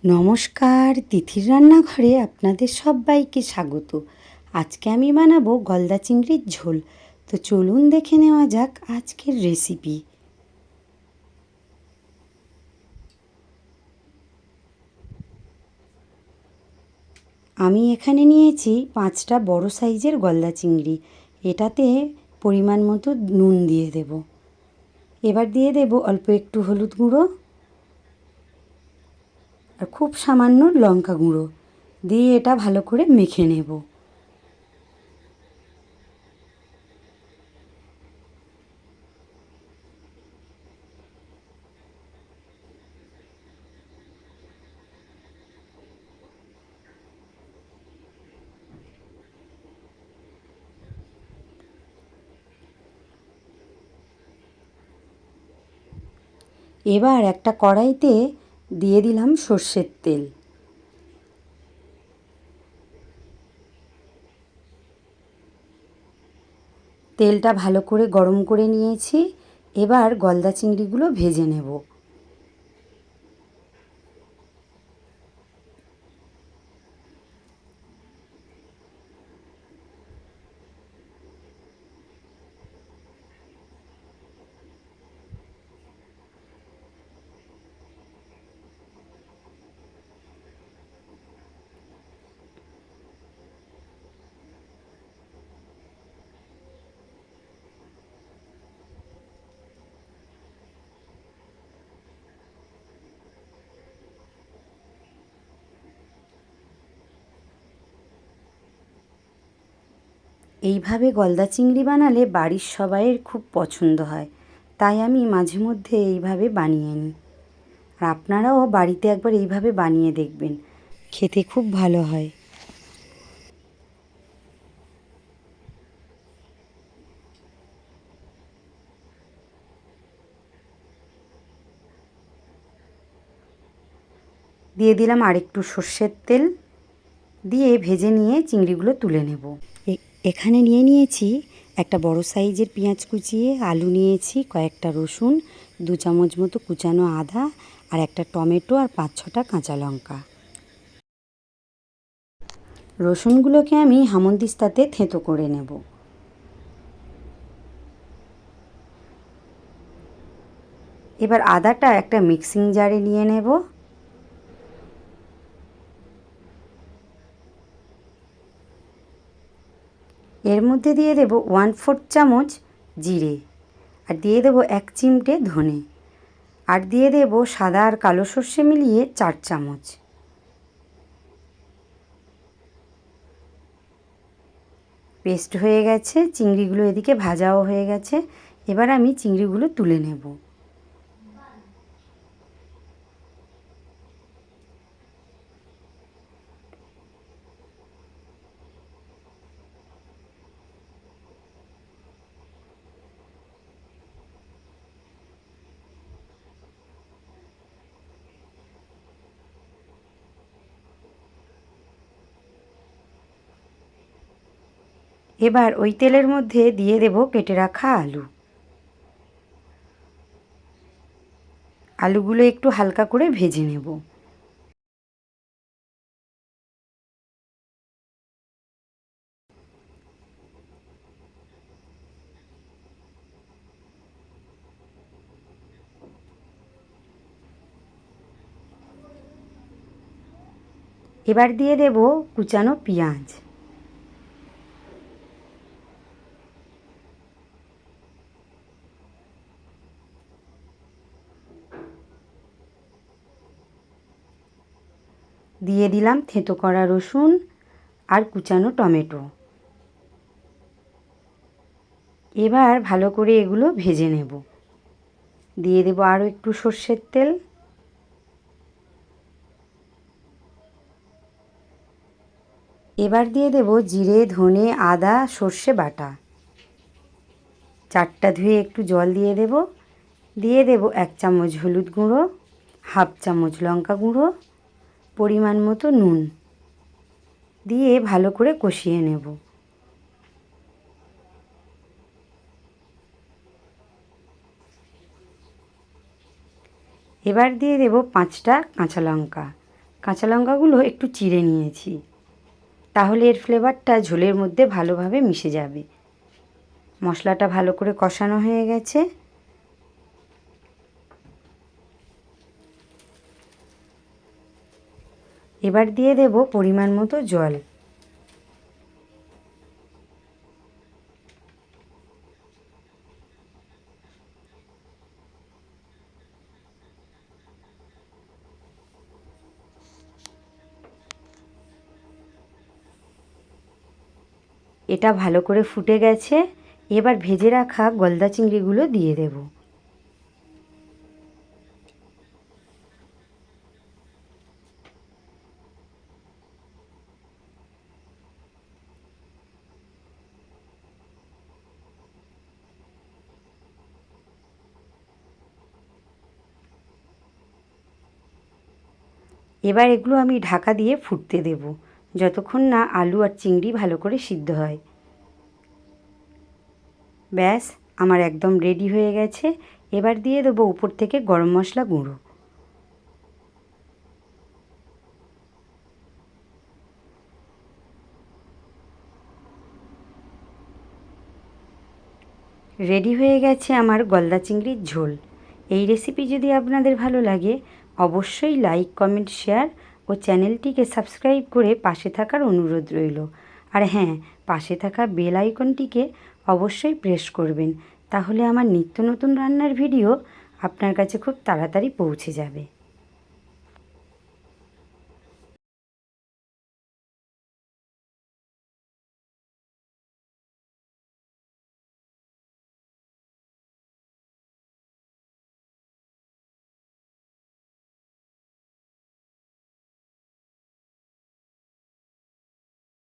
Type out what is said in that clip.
নমস্কার, তিথির রান্নাঘরে আপনাদের সবাইকে স্বাগত। আজকে আমি বানাবো গলদা চিংড়ির ঝোল। তো চলুন দেখে নেওয়া যাক আজকের রেসিপি। আমি এখানে নিয়েছি 5টা বড় সাইজের গলদা চিংড়ি। এটাতে পরিমাণ মতো নুন দিয়ে দেব। এবার দিয়ে দেব অল্প একটু হলুদ গুঁড়ো আর খুব সামান্য লঙ্কা গুঁড়ো দিয়ে এটা ভালো করে মেখে নেব। এবার একটা কড়াইতে দিয়ে দিলাম সর্ষের তেল। তেলটা ভালো করে গরম করে নিয়েছি। এবার গলদা চিংড়িগুলো ভেজে নেব। এইভাবে গলদা চিংড়ি বানালে বাড়ির সবাইয়ের খুব পছন্দ হয়, তাই আমি মাঝে মধ্যে এইভাবে বানিয়ে নিই। আর আপনারাও বাড়িতে একবার এইভাবে বানিয়ে দেখবেন, খেতে খুব ভালো হয়। দিয়ে দিলাম আরেকটু সর্ষের তেল, দিয়ে ভেজে নিয়ে চিংড়িগুলো তুলে নেব। এখানে নিয়ে নিয়েছি একটা বড় সাইজের পেঁয়াজ কুচিয়ে, আলু নিয়েছি, কয়েকটা রসুন, 2 চামচ মতো কুচানো আদা, আর একটা টমেটো আর 5-6টা কাঁচা লঙ্কা। রসুনগুলোকে আমি হামানদিস্তাতে থেঁতো করে নেব। এবার আদাটা একটা মিক্সিং জারে নিয়ে নেব। এর মধ্যে দিয়ে দেব 1/4 চামচ জিরে, আর দিয়ে দেব 1 চিমটে ধনে, আর দিয়ে দেব সাদা আর কালো সর্ষে মিলিয়ে 4 চামচ। পেস্ট হয়ে গেছে, চিংড়িগুলো এদিকে ভাজাও হয়ে গেছে। এবার আমি চিংড়িগুলো তুলে নেব। এবার ওই তেলের মধ্যে দিয়ে দেব কেটে রাখা আলু। আলুগুলো একটু হালকা করে ভেজে নেব। এবার দিয়ে দেব কুচানো পেঁয়াজ। দিয়ে দিলাম থেঁতো করা রসুন আর কুচানো টমেটো। এবার ভালো করে এগুলো ভেজে নেব। দিয়ে দেব আরও একটু সর্ষের তেল। এবার দিয়ে দেব জিরে, ধনে, আদা, সর্ষে বাটা। চারটা ধুয়ে একটু জল দিয়ে দেব। দিয়ে দেব 1 চামচ হলুদ গুঁড়ো, 1/2 চামচ লঙ্কা গুঁড়ো, পরিমাণ মতো নুন দিয়ে ভালো করে কষিয়ে নেব। এবার দিয়ে দেব 5টা কাঁচা লঙ্কা, কাঁচা লঙ্কাগুলো একটু চিড়ে নিয়েছি, তাহলে এর ফ্লেভারটা ঝোলের মধ্যে ভালোভাবে মিশে যাবে। মশলাটা ভালো করে কষানো হয়ে গেছে। এবার দিয়ে দেব পরিমাণ মতো জল। এটা ভালো করে ফুটে গেছে। এবার ভেজে রাখা গলদা চিংড়িগুলো দিয়ে দেব। এবার এগুলো আমি ঢাকা দিয়ে ফুটতে দেব, যতক্ষণ না আলু আর চিংড়ি ভালো করে সিদ্ধ হয়। ব্যাস, আমার একদম রেডি হয়ে গেছে। এবার দিয়ে দেবো উপর থেকে গরম মশলা গুঁড়ো। রেডি হয়ে গেছে আমার গলদা চিংড়ির ঝোল। এই রেসিপি যদি আপনাদের ভালো লাগে অবশ্যই লাইক, কমেন্ট, শেয়ার ও চ্যানেলটিকে সাবস্ক্রাইব করে পাশে থাকার অনুরোধ রইল। আর হ্যাঁ, পাশে থাকা বেল আইকনটিকে অবশ্যই প্রেস করবেন, তাহলে আমার নিত্য নতুন রান্নার ভিডিও আপনার কাছে খুব তাড়াতাড়ি পৌঁছে যাবে।